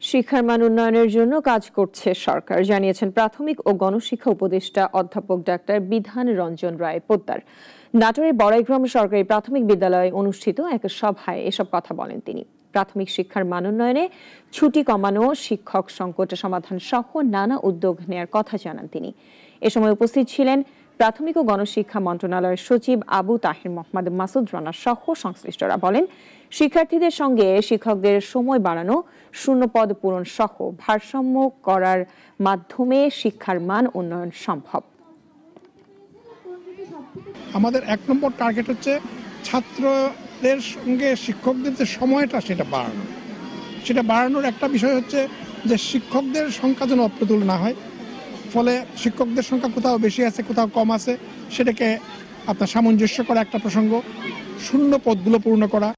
শিক্ষার মান উন্নয়নের জন্য কাজ করছে সরকার, জানিয়েছেন প্রাথমিক ও গণশিক্ষা উপদেষ্টা অধ্যাপক ডাক্তার বিধান রঞ্জন রায় পোদ্দার। নাটোরের বড়াইগ্রাম সরকারি প্রাথমিক বিদ্যালয়ে অনুষ্ঠিত এক সভায় এসব কথা বলেন তিনি। প্রাথমিক শিক্ষার মান উন্নয়নে ছুটি কমানো, শিক্ষক সংকট সমাধান সহ নানা উদ্যোগ নেয়ার কথা জানান তিনি। এ সময় উপস্থিত ছিলেন প্রাথমিক ও গণশিক্ষা মন্ত্রণালয়ের সচিব আবু তাহের মোহাম্মদ মাসুদ রানা সহ সংশ্লিষ্টরা। বলেন, শিক্ষার্থীদের সঙ্গে শিক্ষকদের সময় বাড়ানো, শূন্য পদ পূরণ সহ ভারসাম্য করার মাধ্যমে শিক্ষার মান উন্নয়ন সম্ভব। আমাদের ১ নম্বর টার্গেট হচ্ছে ছাত্রদের সঙ্গে শিক্ষকদের যে সময়টা সেটা বাড়ানো। সেটা বাড়ানোর একটা বিষয় হচ্ছে যে শিক্ষকদের সংখ্যা যেন অপ্রতুল না হয়, ফলে শিক্ষকদের সংখ্যা কোথাও বেশি আছে কোথাও কম আছে সেটাকে আপনার সামঞ্জস্য করা একটা প্রসঙ্গ, শূন্য পদগুলো পূর্ণ করা।